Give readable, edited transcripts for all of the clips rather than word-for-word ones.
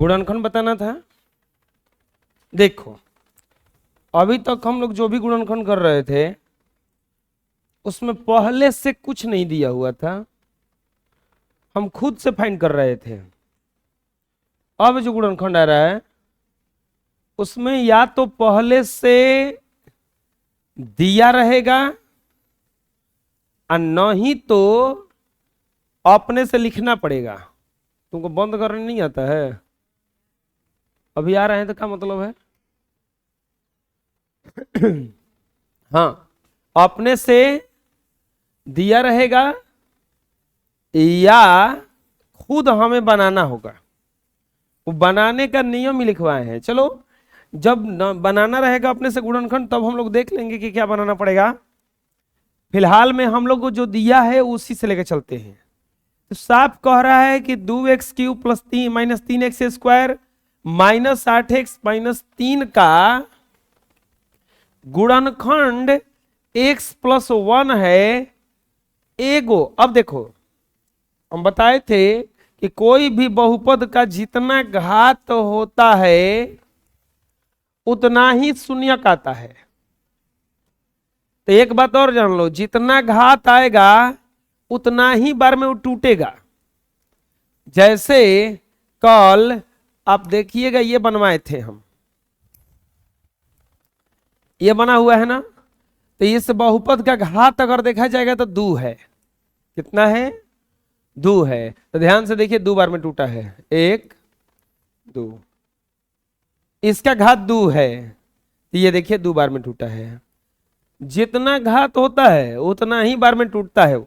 गुणनखंड बताना था। देखो अभी तक हम लोग जो भी गुणनखंड कर रहे थे उसमें पहले से कुछ नहीं दिया हुआ था, हम खुद से फाइंड कर रहे थे। अब जो गुणनखंड आ रहा है उसमें या तो पहले से दिया रहेगा और नहीं तो अपने से लिखना पड़ेगा। तुमको बंद करने नहीं आता है? अभी आ रहे हैं तो क्या मतलब है? हाँ, अपने से दिया रहेगा या खुद हमें बनाना होगा। वो बनाने का नियम ही लिखवाए हैं। चलो जब बनाना रहेगा अपने से गुणनखंड तब हम लोग देख लेंगे कि क्या बनाना पड़ेगा। फिलहाल में हम लोग को जो दिया है उसी से लेकर चलते हैं। तो साफ कह रहा है कि 2x³ plus 3 -3x² minus 8x minus 3 का गुणनखंड x + 1 है एगो। अब देखो हम बताए थे कि कोई भी बहुपद का जितना घात होता है उतना ही शून्यक आता है। तो एक बात और जान लो, जितना घात आएगा उतना ही बार में वो टूटेगा। जैसे कल आप देखिएगा ये बनवाए थे हम, ये बना हुआ है ना, तो इस बहुपद का घात अगर देखा जाएगा तो 2 है। कितना है? 2 है। तो ध्यान से देखिए 2 बार में टूटा है, 1 2। इसका घात 2 है तो ये देखिए 2 बार में टूटा है। जितना घात होता है उतना ही बार में टूटता है।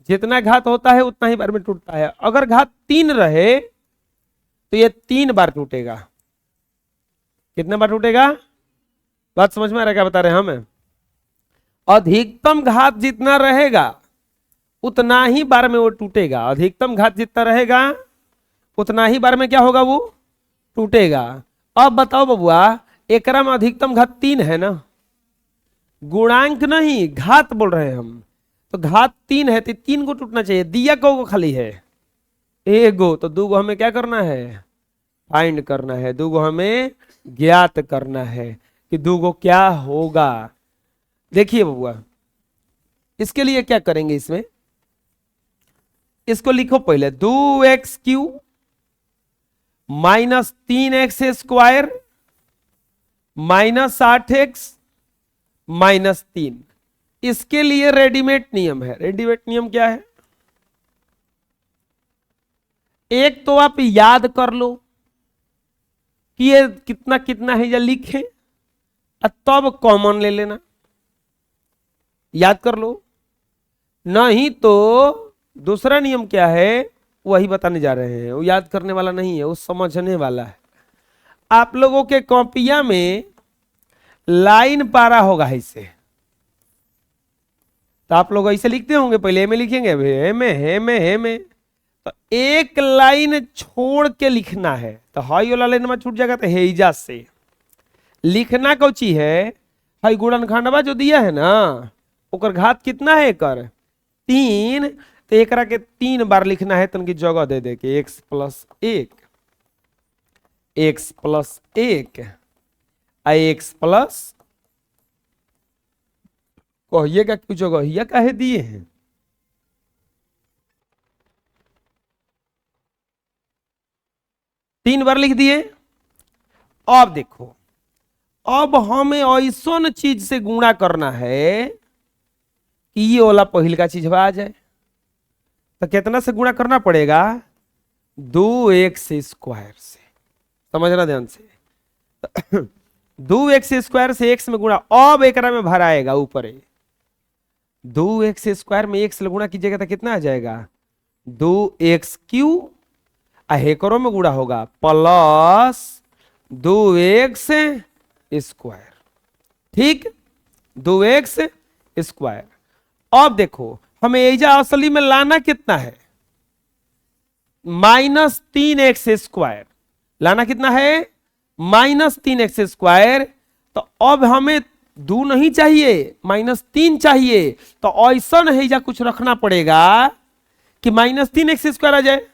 जितना घात होता है उतना ही बार में टूटता है। अगर घात 3 रहे तो ये 3 बार टूटेगा। कितने बार टूटेगा? बात समझ में आ रहा है क्या बता रहे हैं हमें? अधिकतम घात जितना रहेगा उतना ही बार में वो टूटेगा। अधिकतम घात जितना रहेगा उतना ही बार में क्या होगा? वो टूटेगा। अब बताओ बबुआ, एकरा में अधिकतम घात 3 है ना, गुणांक नहीं घात बोल रहे हैं हम। तो घात 3 है तो 3 को टूटना चाहिए। दिया को खाली है एगो, तो 2 को हमें क्या करना है? फाइंड करना है। 2 को हमें ज्ञात करना है कि 2 को क्या होगा। देखिए बबुआ, इसके लिए क्या करेंगे, इसमें इसको लिखो पहले 2x³ minus 3x² minus 8x minus 3। इसके लिए रेडीमेड नियम है। रेडीमेड नियम क्या है? एक तो आप याद कर लो कि ये कितना कितना है या लिखें, तब कॉमन ले लेना। याद कर लो। नहीं तो दूसरा नियम क्या है वही बताने जा रहे हैं। वो याद करने वाला नहीं है, वो समझने वाला है। आप लोगों के कॉपियां में लाइन पारा होगा ऐसे, तो आप लोग ऐसे लिखते होंगे। पहले में लिखेंगे हे में, तो एक लाइन छोड़ के लिखना है। तो हाई वाला लाइन में छूट जाएगा तो हेजा से लिखना कौची है? हाई गुणनखंडवा जो दिया है ना ओकर घात कितना है? एकर 3। तो एकरा के 3 बार लिखना है। तनकी जगह दे दे के x + 1 x + 1 x प्लस कहिएगा क्यों जगह काहे दिए हैं? तीन बार लिख दिए। अब देखो, अब हमें ऐसा चीज से गुणा करना है कि ये वाला पहल का चीज आ जाए। तो कितना से गुणा करना पड़ेगा? 2x² से। समझना ध्यान से। 2x² से x में गुणा। अब एकरा में भराएगा ऊपर 2x² में x गुणा कीजिएगा तो कितना आ जाएगा? 2x³ हेकरों में गुणा होगा प्लस 2x²। ठीक, 2x²। अब देखो हमें एजा असली में लाना कितना है? -3x²। लाना कितना है? -3x²। तो अब हमें 2 नहीं चाहिए, -3 चाहिए। तो ऐसा नहीं जा कुछ रखना पड़ेगा कि -3x² आ जाए।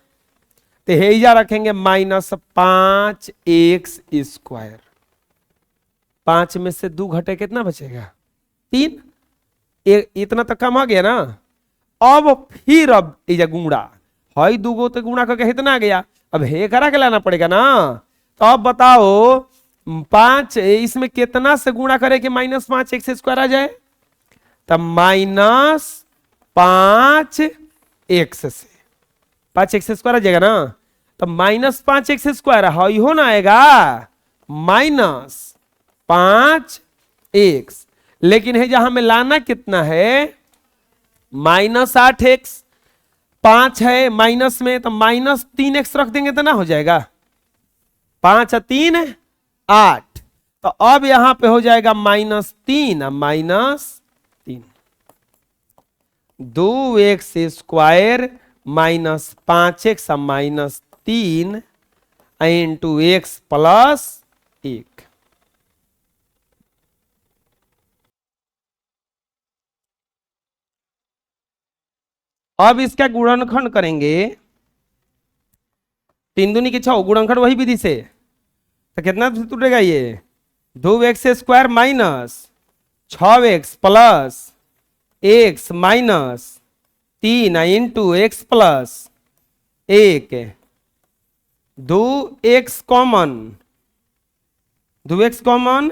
तो हेजा रखेंगे -5x²। 5 में से 2 घटे कितना बचेगा? 3। इतना तो कम आ गया ना। अब फिर अब ये गुणा हई 2 गो तो गुणा करके कितना आ गया, अब हे करा के लाना पड़ेगा ना। तो अब बताओ 5 इसमें कितना से गुणा करे कि -5x² आ जाए? तब -5x से 5x² आ जाएगा ना। तब -5x² हई हो ना आएगा -5x, लेकिन है जहां में लाना कितना है -8x। 5 है माइनस में तो -3x रख देंगे तो ना हो जाएगा। 5 और 3 8, तो अब यहां पे हो जाएगा -3 -3। 2x² -5x -3 into x + 1। अब इसका गुणनखंड करेंगे। 3 दूनी के 6 गुणनखंड वही विधि से, तो कितना टूटेगा ये? 2x² -6x + x -3 into x + 1। 2x common, 2x common,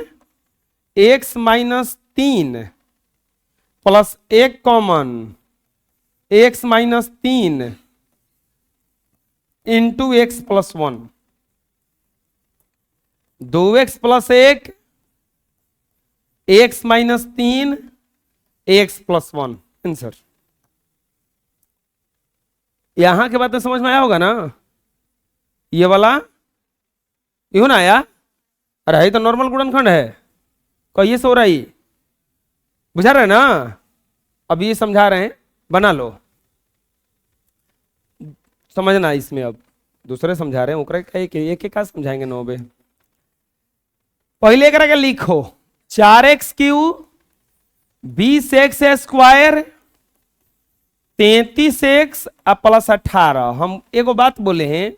x -3 plus 1 common, x -3 into x + 1। 2x + 1 x -3 x + 1 answer. यहां के बात तो समझ में आया होगा ना। ये वाला यू ना आया? अरे ये तो नॉर्मल गुणनखंड है, कहिए से हो रही, बुझा रहे ना। अब ये समझा रहे हैं, बना लो, समझना इसमें। अब दूसरे समझा रहे हैं, ओकरे एक का समझाएंगे 9 बे। पहले एक लिखो 4x³ 20x² 33x + 18। हम एगो बात बोले हैं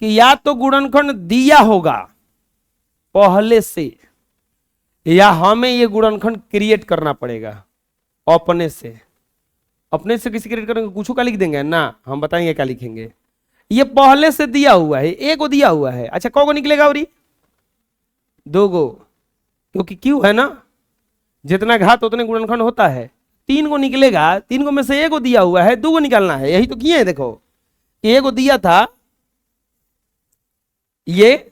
कि या तो गुणनखंड दिया होगा पहले से, या हमें ये गुणनखंड क्रिएट करना पड़ेगा अपने से। अपने से किसी क्रिएट करेंगे, कुछ का लिख देंगे ना, हम बताएंगे क्या लिखेंगे। ये पहले से दिया हुआ है, एक दिया हुआ है। अच्छा कौ निकलेगा? और 2 गो, क्योंकि क्यों है ना, जितना घात उतने गुणनखंड होता है। 3 गो निकलेगा, 3 गो में से 1 गो दिया हुआ है, 2 गो निकालना है। यही तो किए हैं, देखो 1 गो दिया था ये,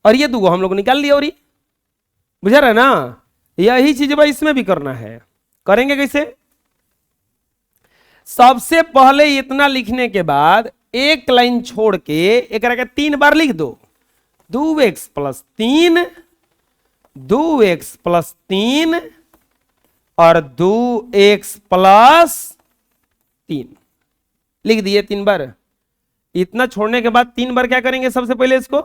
और ये 2 गो हम लोग निकाल लिया। और बुझा रहे ना, यही चीज भाई इसमें भी करना है। करेंगे कैसे? सबसे पहले इतना लिखने के बाद एक लाइन छोड़ के एक 3 बार लिख दो। 2x + 3, 2x + 3 और 2x + 3 लिख दिए 3 बार। इतना छोड़ने के बाद 3 बार क्या करेंगे? सबसे पहले इसको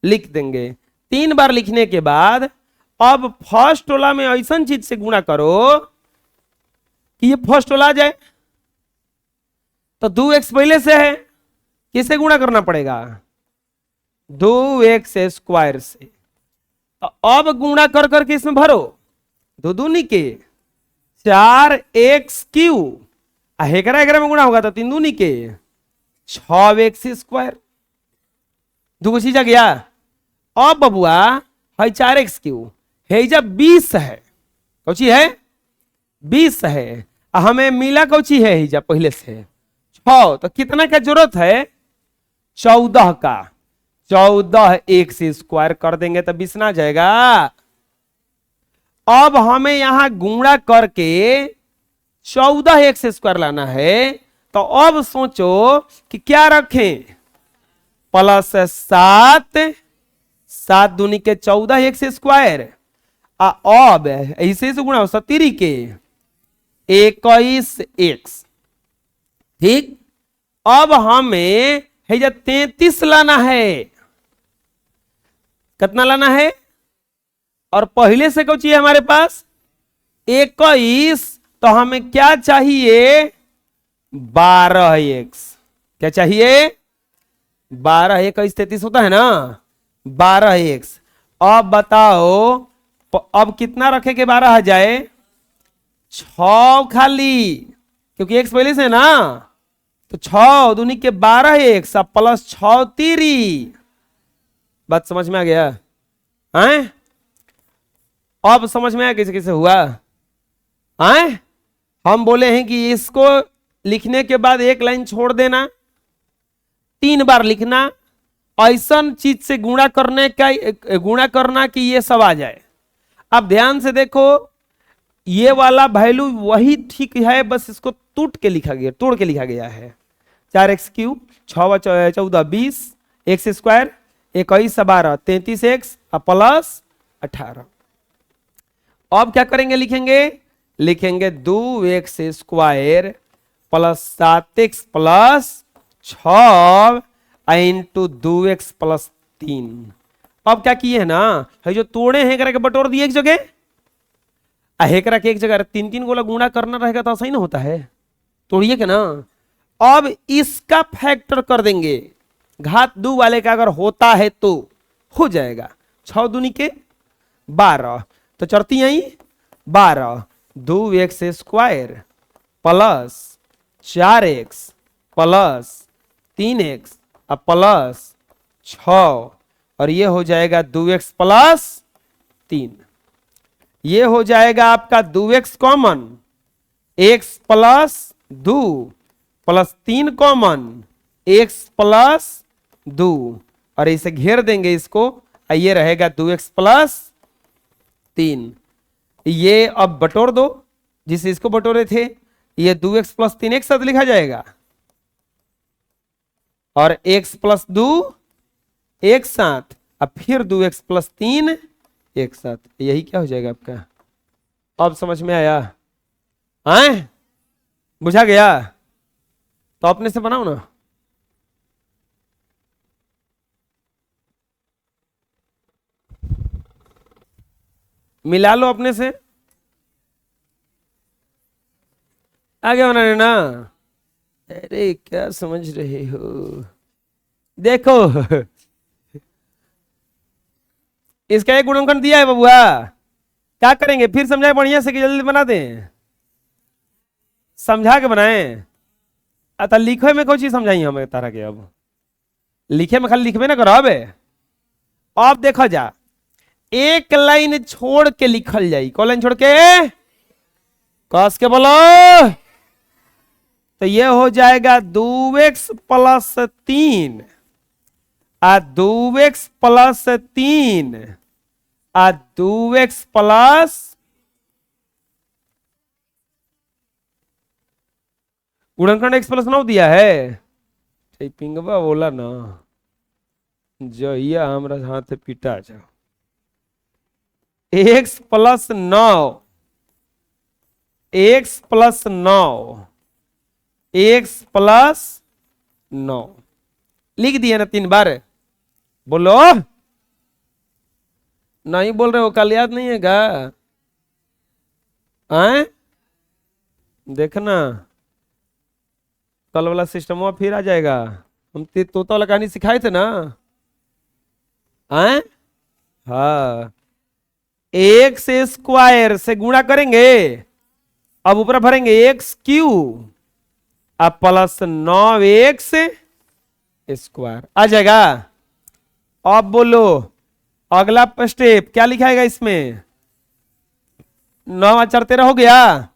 लिख देंगे। 3 बार लिखने के बाद अब फर्स्ट वाला में ऐसा चीज से गुणा करो कि ये फर्स्ट वाला आ जाए। तो 2x पहले से है, किसे गुणा करना पड़ेगा? 2x² से। तो अब गुणा कर करके इसमें भरो, 2 दूनी के 4x³ हेकरा में गुणा होगा तो 3 दूनी के 6x²। 2 को चीज आ गया। अब बबुआ है 4x³ है जब 20 है, कौची है? 20 है। हमें मिला कौची है जब पहले से 6, तो कितना का जरूरत है? 14 का। 14x² कर देंगे तो 20 ना जाएगा। अब हमें यहां गुणा करके 14x² लाना है। तो अब सोचो कि क्या रखें? +7, 7 दूनी के 14x²। अब ऐसे से गुणा 70 के 21x। ठीक, अब हमें है 33 लाना है। कितना लाना है? और पहले से कौन चाहिए हमारे पास? 21, तो हमें क्या चाहिए? 12x। क्या चाहिए? 12 21 33 होता है ना, 12x। अब बताओ अब कितना रखे के 12 आ जाए? 6 खाली, क्योंकि x पहले से है ना, तो 6 दूनी के 12x प्लस 6 3। बात समझ में आ गया? हैं? अब समझ में आया कैसे कैसे हुआ? हैं? हम बोले हैं कि इसको लिखने के बाद एक लाइन छोड़ देना, 3 बार लिखना, ऐसा चीज से गुणा करना कि ये सब आ जाए। अब ध्यान से देखो, ये वाला वैल्यू वही ठीक है, बस इसको तोड़ के लिखा गया है। 4x³ 6 14 20 x square 21 12 33x plus 18। अब क्या करेंगे? लिखेंगे 2x square plus 7x plus 6 into 2x plus 3। अब क्या किए है ना, है जो तोड़े हैं करा के बटोर दिए एक जगह, हेकरा के एक जगह 3 गोला गुणा करना रहेगा तो सही ना होता है, तोड़िए के ना। अब इसका फैक्टर कर देंगे, घात 2 वाले का अगर होता है तो हो जाएगा। 6 दूनी के 12, तो चढ़ती आई 12, 2x square plus 4x plus 3x plus 6, और ये हो जाएगा 2x प्लस 3। ये हो जाएगा आपका 2x common, x plus 2 plus 3 common, x plus 2, और इसे घेर देंगे इसको, ये रहेगा 2x प्लस 3। ये अब बटोर दो, जिसे इसको बटोरे थे, ये 2x प्लस 3 एक साथ लिखा जाएगा, और x प्लस 2 एक साथ, अब फिर 2x प्लस 3 एक साथ, यही क्या हो जाएगा आपका? अब समझ में आया? आए? बुझा गया? तो अपने से बनाओ ना। मिला लो अपने से, आगे बनाने ना। अरे क्या समझ रहे हो? देखो इसका एक गुणनखंड दिया है बबुआ, क्या करेंगे? फिर समझाए बढ़िया से कि जल्दी बना दें, समझा के बनाएं। अतः लिखे में कोई चीज समझाई हमें तारा के? अब लिखे में खाली लिखबे ना करो। अब देखो जा, एक लाइन छोड़ के लिखल जाई। कौन लाइन छोड़ के? कस के बोलो। तो ये हो जाएगा 2x plus 3 2x plus 3 2x plus गुणनखंड x प्लस 9 दिया है। पिंगवा बोला ना, जइया हमरा हाथ पिटा जाओ। x plus 9 x plus 9 x plus 9 लिख दिया ना 3 बार। बोलो, नहीं बोल रहे हो? कल याद नहीं है गा? आए? देखना कल वाला सिस्टम फिर आ जाएगा। हम तोता वाला कहानी सिखाए थे ना। आए? हाँ, एक्स स्क्वायर से गुणा करेंगे, अब ऊपर भरेंगे x³ अब प्लस 9x स्क्वायर आ जाएगा। अब बोलो अगला स्टेप क्या लिखाएगा इसमें? 9 4 13 हो गया,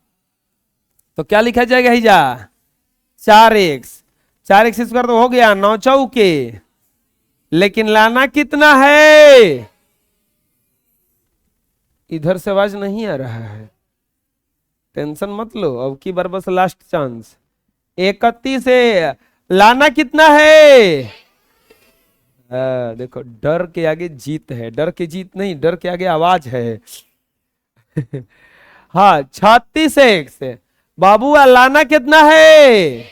तो क्या लिखा जाएगा? ही जा 4x स्क्वायर तो हो गया 9 चौके, लेकिन लाना कितना है? इधर से आवाज नहीं आ रहा है, टेंशन मत लो, अब की बार बस लास्ट चांस। 31 से लाना कितना है? देखो, डर के आगे जीत है, डर की जीत नहीं, डर के आगे आवाज है। हाँ, 36x बाबू लाना कितना है?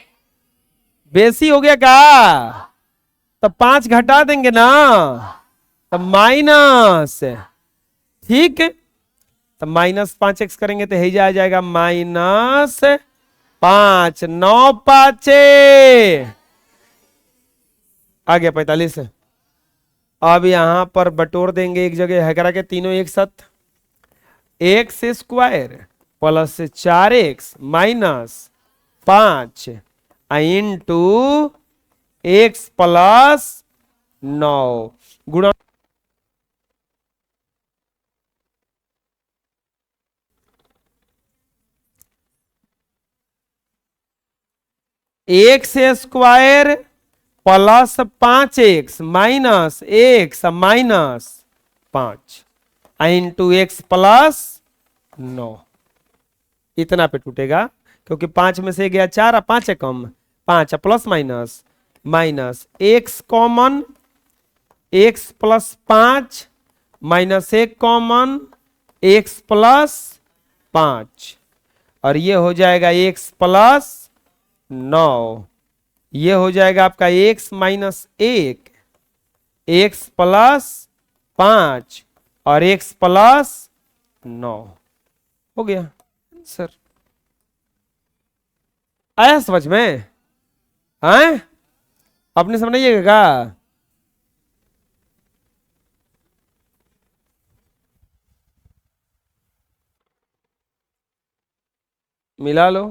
बेसी हो गया का? तो 5 घटा देंगे ना, तो माइनस, ठीक। तो -5x करेंगे तो ही आ जाएगा -5 9 5 आ गया 45। अब यहां पर बटोर देंगे एक जगह है करा के तीनों एक साथ। X square plus 4x minus 5 into x plus 9 गुणा x square plus 5x minus x minus 5 into x plus 9 इतना पे टूटेगा क्योंकि 5 में से गया 4 और 5 है कम 5 plus minus minus x common x plus 5 minus 1 common x plus 5 और ये हो जाएगा एक्स प्लस 9 ये हो जाएगा आपका एक्स माइनस 1 एक्स प्लस 5 और एक्स प्लस 9 हो गया सर। आया समझ में? हैं अपने समझिएगा। मिला लो।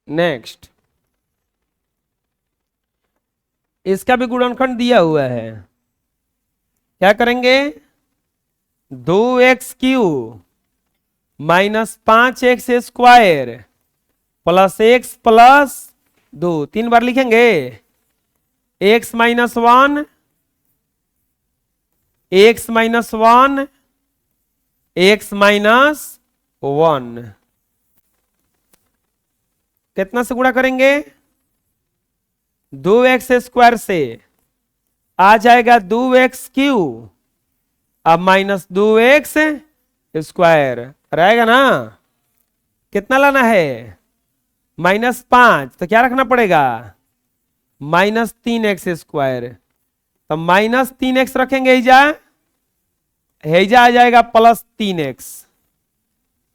नेक्स्ट इसका भी गुणनखंड दिया हुआ है। क्या करेंगे 2x³ minus 5x square plus x plus 2 3 बार लिखेंगे x minus 1 x minus 1 x minus 1 कितना से गुणा करेंगे 2x स्क्वायर से आ जाएगा 2x³ अब माइनस 2x स्क्वायर रहेगा ना। कितना लाना है -5 तो क्या रखना पड़ेगा -3x स्क्वायर तो -3x रखेंगे हेजा आ जाएगा +3x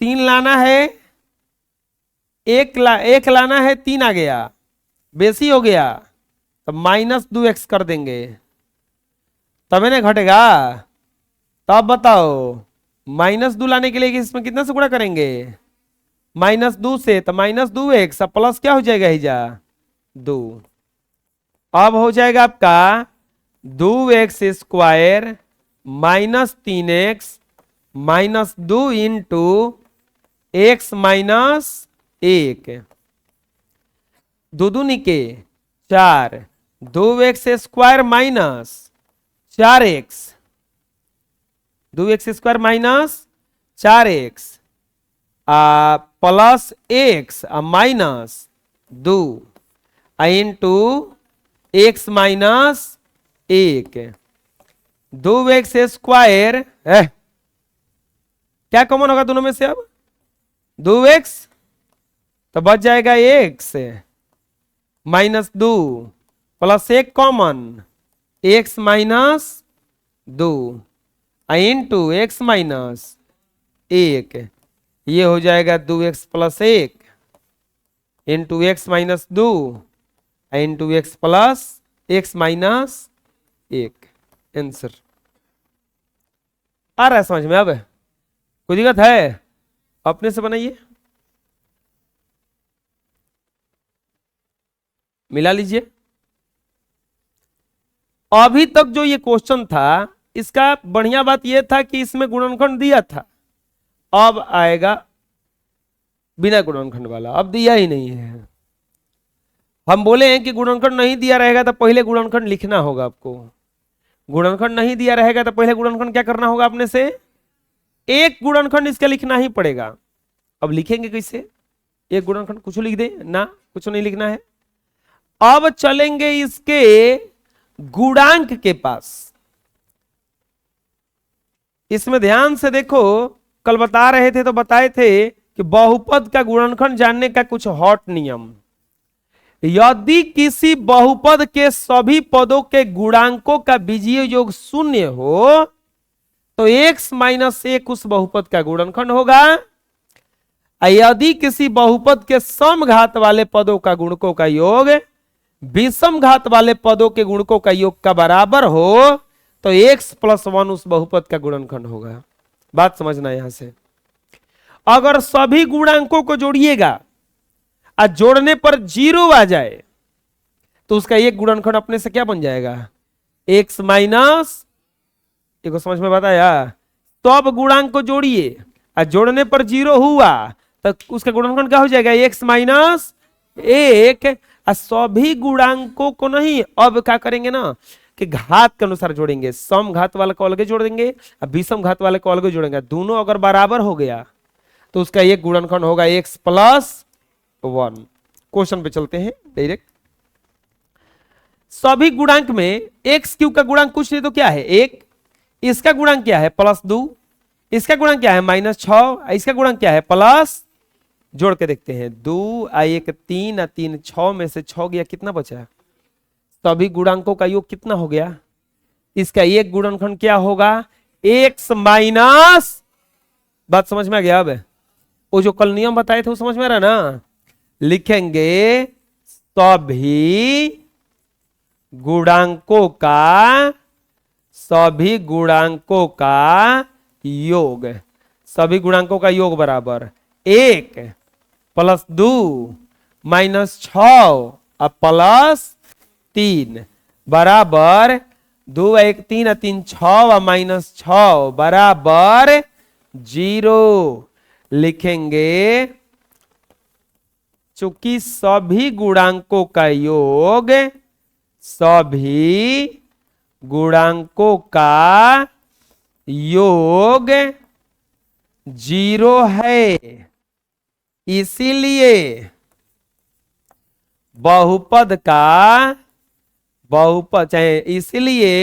3 लाना है एक लाना है 3 आ गया बेसी हो गया तो -2x कर देंगे तब नहीं घटेगा। तब बताओ -2 लाने के लिए इसमें कितना से गुणा करेंगे -2 से तो -2x प्लस क्या हो जाएगा हिजा 2 अब हो जाएगा आपका 2x square -3x -2 into x minus 1 दो दूनी के 4 2x square minus 4x 2x square minus 4x plus x minus 2 into x minus 1 2x square क्या कॉमन होगा दोनों में से अब 2x तो बच जाएगा x -2 plus 1 common x minus 2 into x minus 1 ये हो जाएगा 2x plus 1 into x minus 2 into x plus x minus 1 answer आ रहा है समझ में? अब कोई दिक्कत है अपने से बनाइए मिला लीजिए। अभी तक जो ये क्वेश्चन था इसका बढ़िया बात यह था कि इसमें गुणनखंड दिया था अब आएगा बिना गुणनखंड वाला अब दिया ही नहीं है। हम बोले हैं कि गुणनखंड नहीं दिया रहेगा तो पहले गुणनखंड लिखना होगा आपको। गुणनखंड नहीं दिया रहेगा तो पहले गुणनखंड क्या करना होगा अपने से एक गुणनखंड इसका लिखना ही पड़ेगा। अब लिखेंगे कैसे एक गुणनखंड कुछ लिख दे ना कुछ नहीं लिखना है। अब चलेंगे इसके गुणांक के पास। इसमें ध्यान से देखो कल बता रहे थे तो बताए थे कि बहुपद का गुणनखंड जानने का कुछ हॉट नियम। यदि किसी बहुपद के सभी पदों के गुणांकों का बीजीय योग 0 हो तो x - 1 उस बहुपद का गुणनखंड होगा यदि किसी बहुपद के समघात वाले पदों का गुणकों का योग विषम घात वाले पदों के गुणकों का योग का बराबर हो तो x + 1 उस बहुपद का गुणनखंड होगा। बात समझना यहां से, अगर सभी गुणांकों को जोड़िएगा और जोड़ने पर 0 आ जाए तो उसका एक गुणनखंड अपने से क्या बन जाएगा, x माइनस, देखो समझ में बताया, तो अब गुणांक को जोड़िए और जोड़ने पर 0 हुआ तो उसका गुणनखंड क्या हो जाएगा, x माइनस 1। सभी गुणांकों को नहीं, अब क्या करेंगे ना कि घात के अनुसार जोड़ेंगे, सम घात वाले को अलग जोड़ेंगे और विषम घात वाले को अलग जोड़ेंगे, दोनों अगर बराबर हो गया तो उसका एक गुणनखंड होगा x + 1। क्वेश्चन पे चलते हैं डायरेक्ट। सभी गुणांक में x³ का गुणांक कुछ नहीं तो क्या है 1, इसका गुणांक क्या है +2, इसका गुणांक क्या है -6, इसका गुणांक क्या है प्लस, जोड़ के देखते हैं 2 1 3 3 6 में से 6 गया, कितना बचा, सभी गुणांकों का योग कितना हो गया, इसका एक गुणनखंड क्या होगा x माइनस, बात समझ में आ गया। अब वो जो कल नियम बताए थे वो समझ में आ रहा ना, लिखेंगे सभी गुणांकों का योग, सभी गुणांकों का योग बराबर 1 + 2 -6 और +3 बराबर 2 1 3 3 6 और -6 बराबर 0। लिखेंगे चूंकि सभी गुणांकों का योग, सभी गुणांकों का योग 0 है, इसीलिए बहुपद चाहे इसलिए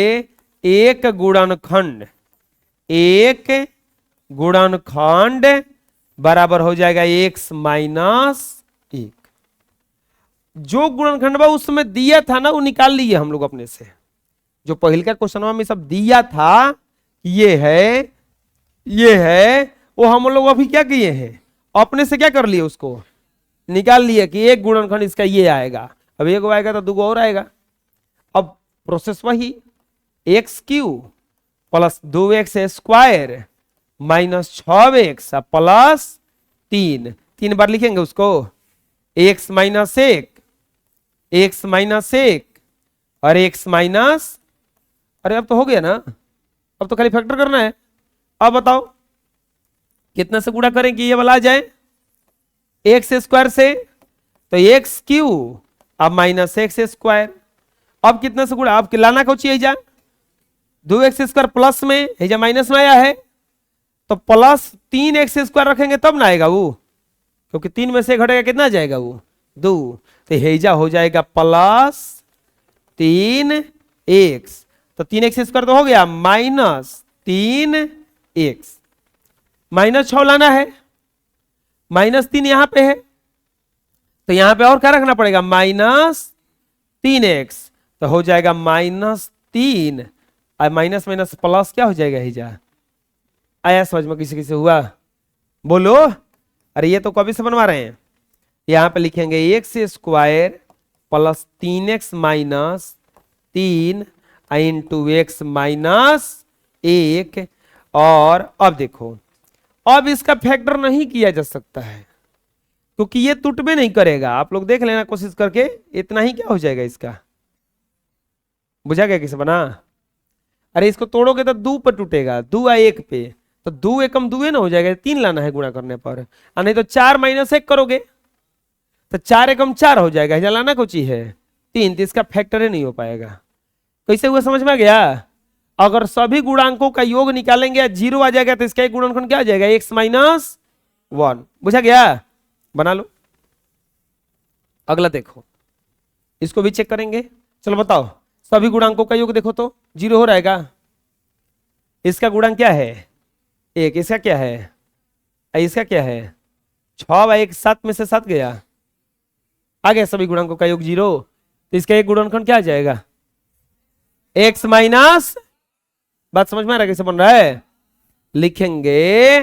एक गुणनखंड बराबर हो जाएगा x माइनस 1। जो गुणनखंड उसमें दिया था ना वो निकाल लिए हम लोग अपने से, जो पहले का क्वेश्चन में सब दिया था ये है वो हम लोग अभी क्या किए हैं, अपने से क्या कर लिए, उसको निकाल लिए कि एक गुणनखंड इसका ये आएगा, अब एक आएगा तो 2 और आएगा। अब प्रोसेस वही x³ + 2x² -6x + 3 बार लिखेंगे उसको, x माइनस 1 और x माइनस, अरे अब तो हो गया ना, अब तो खाली फैक्टर करना है। अब बताओ कितने से गुणा करें कि ये वाला आ जाए, x² से, तो x³ अब -x², अब कितने से गुणा, अब लाना को चाहिए 2x² प्लस में है माइनस में आया है तो +3x² रखेंगे तब ना आएगा वो, क्योंकि 3 में से घटेगा कितना जाएगा वो 2, तो हेजा हो जाएगा +3x, तो 3x² तो हो गया -3x, -6 लाना है, -3 यहां पे है तो यहां पे और क्या रखना पड़ेगा -3x, तो हो जाएगा -3 और माइनस माइनस प्लस क्या हो जाएगा हेजा, आया समझ में किसी किसी हुआ, बोलो। अरे ये तो कभी से बनवा रहे हैं, यहां पे लिखेंगे x² + 3x - 3 × x - 1। और अब देखो, अब इसका फैक्टर नहीं किया जा सकता है क्योंकि ये टूटबे नहीं करेगा, आप लोग देख लेना कोशिश करके, इतना ही क्या हो जाएगा इसका, बुझा गया किसे बना। अरे इसको तोड़ोगे तो 2 पर टूटेगा, 2 और 1 पे, तो 2 एकम 2 ना हो जाएगा, 3 लाना है गुणा करने पर, और नहीं तो 4 - 1 करोगे तो 4 एकम 4 हो जाएगा, लाना कुछ ही है 3, तो इसका फैक्टर ही नहीं हो पाएगा। कैसे हुआ समझ में आ गया, अगर सभी गुणांकों का योग निकालेंगे 0 आ जाएगा तो इसका एक गुणनखंड क्या आ जाएगा x - 1, बुझा गया, बना लो। अगला देखो, इसको भी चेक करेंगे, चलो बताओ सभी गुणांकों का योग देखो तो 0 हो रहेगा, इसका गुणांक क्या है 1, इसका क्या है, इसका क्या है 6 1 7 में से 7 गया, आ गया सभी गुणांकों का योग 0, तो इसका एक गुणनखंड क्या आ जाएगा x माइनस, बात समझ में आ रहा है कैसे बन रहा है, लिखेंगे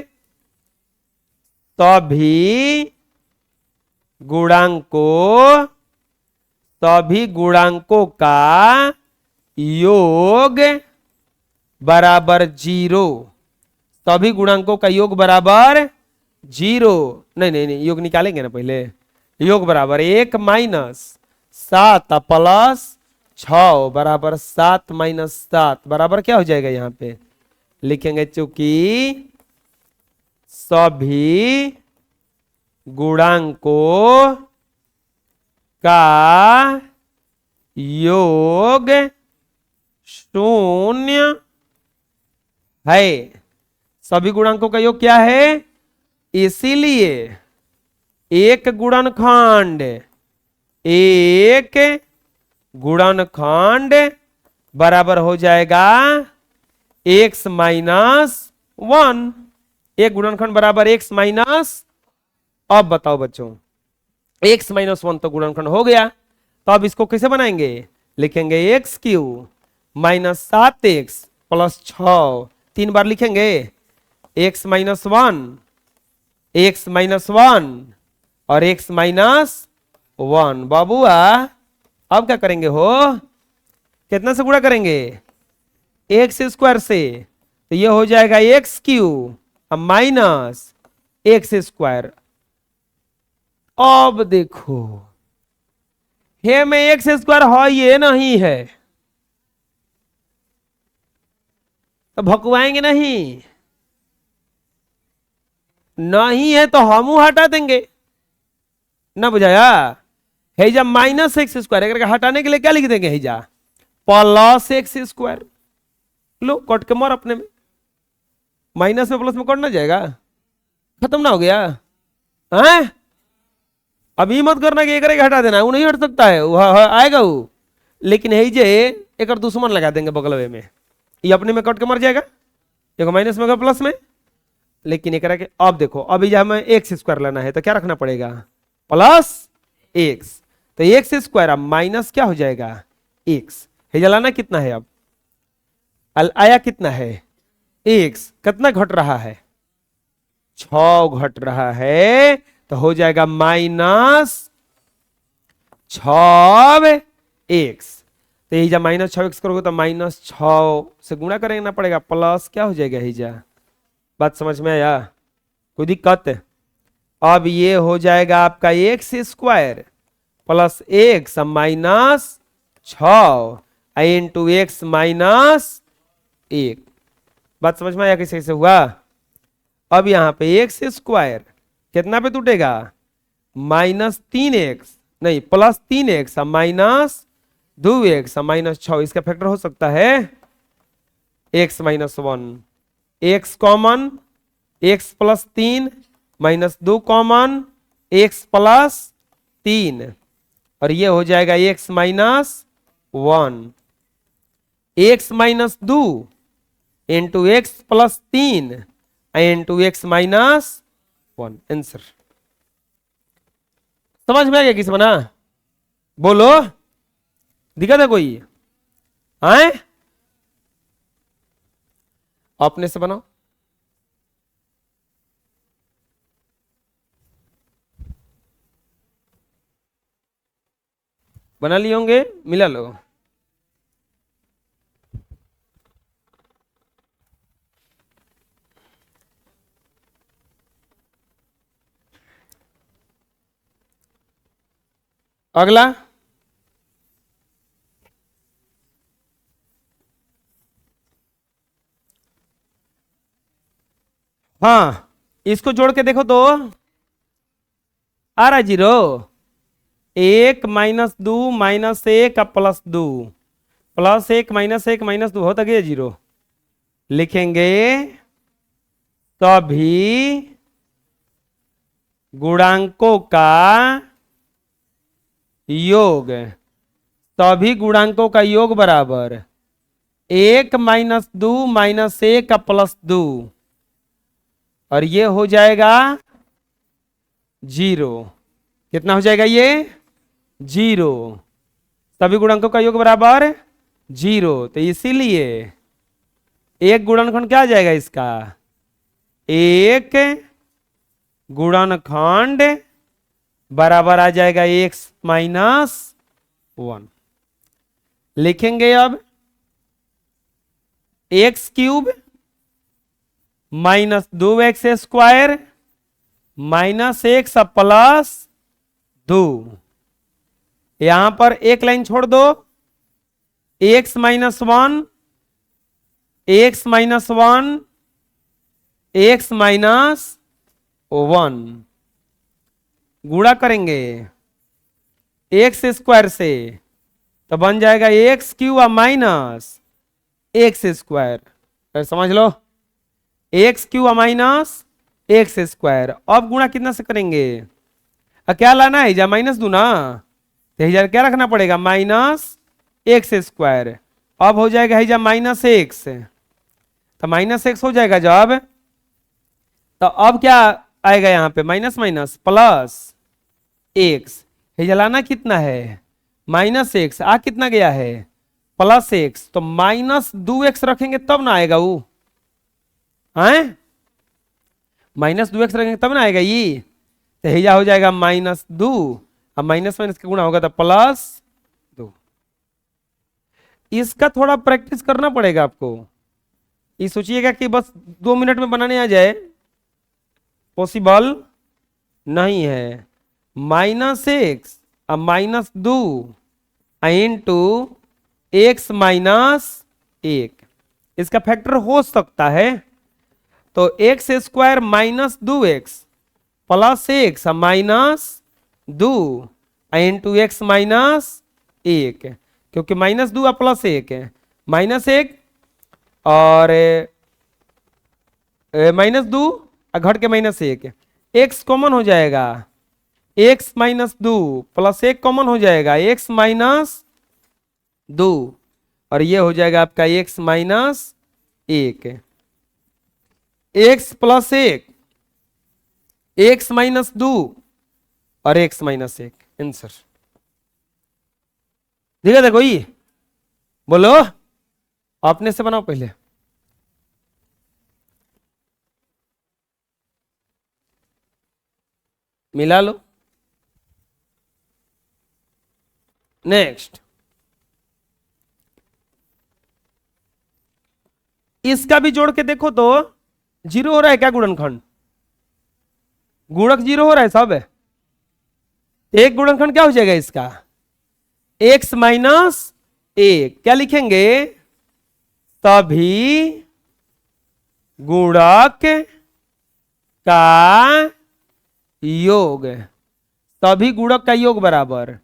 सभी गुणांकों सभी गुणांकों का योग बराबर 0। सभी गुणांकों का योग बराबर 0। नहीं नहीं नहीं, योग निकालेंगे ना पहले। योग बराबर 1 - 7 प्लस 6 बराबर 7 - 7 बराबर क्या हो जाएगा? यहां पे लिखेंगे चूंकि सभी गुणांकों का योग 0 है। सभी गुणांकों का योग क्या है? इसीलिए एक गुणनखंड बराबर हो जाएगा x - 1। एक गुणनखंड बराबर x माइनस। अब बताओ बच्चों, x - 1 तो गुणनखंड हो गया, तो अब इसको कैसे बनाएंगे? लिखेंगे x³ - 7x प्लस 6। 3 बार लिखेंगे x - 1, x - 1 और x - 1। बाबूआ अब क्या करेंगे हो? कितना से गुणा करेंगे? x² से। तो ये हो जाएगा x³ माइनस x²। अब देखो हे में x² है, ये नहीं है तो भकुआएंगे नहीं। नहीं है तो हम हटा देंगे ना, बुझाया? हेजा -x², हटाने के लिए क्या लिख देंगे? हेजा प्लस x²। लो कट के मर अपने में, माइनस में प्लस में कट ना जाएगा, खत्म ना हो गया है? अभी मत करना कि एक हटा देना, वो नहीं हट सकता है, वो आएगा वो। लेकिन हेजे एक दुश्मन लगा देंगे बगलवे में, ये अपने में कट के मर जाएगा, एक माइनस में प्लस में। लेकिन एक के अब देखो, अभी जब हमें x² लेना है तो क्या रखना पड़ेगा? Plus x। तो x² अब माइनस क्या हो जाएगा? x। हेजा लाना कितना है? अब आया कितना है? x। कितना घट रहा है? 6 घट रहा है, तो हो जाएगा -6x। तो हिजा -6x करोगे तो -6 से गुणा करना पड़ेगा, प्लस क्या हो जाएगा? हिजा बात समझ में आया? कोई दिक्कत? अब ये हो जाएगा आपका x² plus x -6 into x -1। बात समझ में आया कैसे कैसे हुआ? अब यहां पे x² कितना पे टूटेगा? -3x, नहीं +3x -2x -6। इसका फैक्टर हो सकता है x - 1। x common, x + 3 -2 common, x + 3 और ये हो जाएगा x - 1। x - 2 into x + 3 into x - 1। Answer समझ में आ गया? किस बना? बोलो, दिक्कत है कोई? आए अपने से बनाओ। बना लिए होंगे, मिला लो। अगला हाँ, इसको जोड़ के देखो तो आ रहा 0। 1 - 2 -1 +2 +1 -1 -2 होता गया 0। लिखेंगे सभी गुणांकों का योग, सभी गुणांकों का योग बराबर 1 - 2 -1 +2 और ये हो जाएगा 0। कितना हो जाएगा ये? 0। सभी गुणांकों का योग बराबर 0। तो इसीलिए एक गुणनखंड क्या आ जाएगा इसका? एक गुणनखंड बराबर आ जाएगा एक्स माइनस 1। लिखेंगे अब x cube minus 2x² minus x plus 2। यहां पर एक लाइन छोड़ दो, x minus 1, x minus 1, x minus 1 गुणा करेंगे एक्स स्क्वायर से तो बन जाएगा x cube minus x square. समझ लो, x cube minus x square. अब गुणा कितना से करेंगे? क्या लाना है? जा माइनस दू ना, तो हजार क्या रखना पड़ेगा? Minus x square. अब हो जाएगा हिजा माइनस एक्स, तो माइनस एक्स हो जाएगा जब, तो अब क्या आएगा यहां पे? Minus minus plus x. हिजा लाना कितना है? Minus x. आ कितना गया है? Plus x. तो माइनस 2x रखेंगे तब ना आएगा वो, हैं? माइनस 2x रखेंगे तब ना आएगा ये। तो हिजा हो जाएगा माइनस 2, अब माइनस माइनस का गुणा होगा तो प्लस 2। इसका थोड़ा प्रैक्टिस करना पड़ेगा आपको। ये सोचिएगा कि बस 2 मिनट में बनाने आ जाए, पॉसिबल नहीं है। माइनस एक्स अब माइनस 2 इंटू एक्स माइनस 1, इसका फैक्टर हो सकता है। तो x square minus 2x plus x minus 2 into x minus 1, क्योंकि माइनस 2 प्लस 1 है, माइनस 1 और माइनस 2 घट के माइनस 1, एक्स कॉमन हो जाएगा, एक्स माइनस 2 प्लस 1 कॉमन हो जाएगा, एक्स माइनस 2, और ये हो जाएगा आपका x minus 1। X plus 1, x minus 2 और एक्स माइनस 1 आंसर। ठीक है, देखो ये बोलो, अपने से बनाओ पहले। मिला लो। नेक्स्ट, इसका भी जोड़ के देखो तो जीरो हो रहा है क्या? गुणनखंड गुणक जीरो हो रहा है सब। एक गुणनखंड क्या हो जाएगा इसका? X minus 1। क्या लिखेंगे? तभी गुणक का योग, तभी गुणक का योग बराबर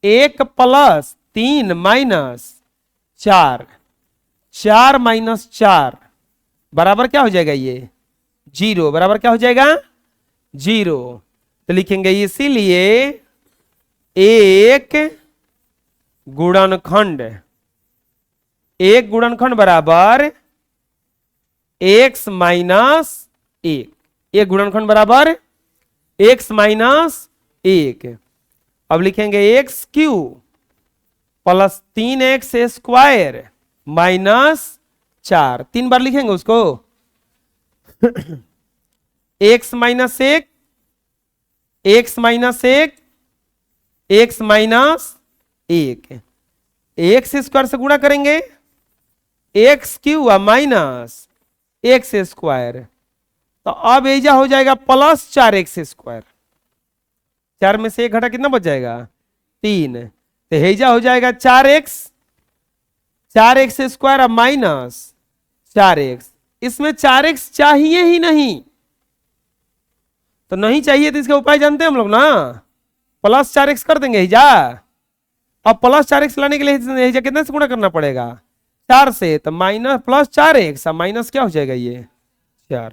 1 प्लस 3 माइनस 4, 4 माइनस 4 बराबर क्या हो जाएगा? ये 0 बराबर क्या हो जाएगा? 0। तो लिखेंगे इसीलिए एक गुणनखंड, एक गुणनखंड बराबर एक्स माइनस 1, एक गुणनखंड बराबर एक्स माइनस 1। अब लिखेंगे x cube plus 3x square minus 4, 3 बार लिखेंगे उसको। X minus 1, x minus 1, x minus 1, x square से गुणा करेंगे, x cube minus x square, तो अब एजा हो जाएगा प्लस 4x स्क्वायर। 4 में से 1 घटा कितना बच जाएगा? 3। तो हेजा हो जाएगा 4x स्क्वायर अब माइनस 4x। इसमें 4x चाहिए ही नहीं, तो नहीं चाहिए तो इसका उपाय जानते हैं हम लोग ना, प्लस 4x कर देंगे हिजा। अब प्लस 4x लाने के लिए हिजा कितने से गुणा करना पड़ेगा? 4 से, तो माइनस प्लस 4x माइनस क्या हो जाएगा? ये 4,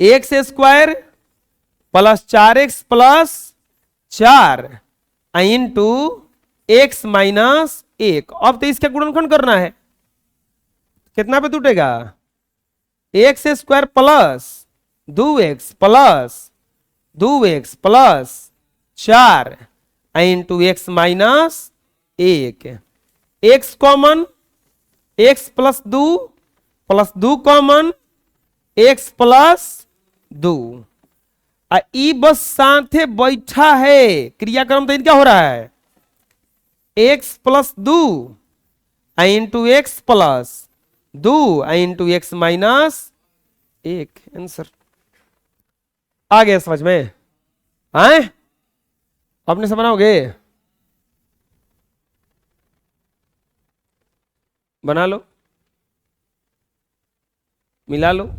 x square plus 4x plus 4 into x minus 1। अब तो इसका गुणनखंड करना है, कितना पे टूटेगा? X square plus 2x plus 2x plus 4 into x minus 1। X common, x plus 2 common, x plus दो। ई बस साथे बैठा है, क्रियाक्रम तो इनका हो रहा है एक्स प्लस दो इंटू एक्स प्लस दो इंटू एक्स माइनस एक। आंसर आ गया समझ में? आए अपने से बनाओगे? बना लो, मिला लो।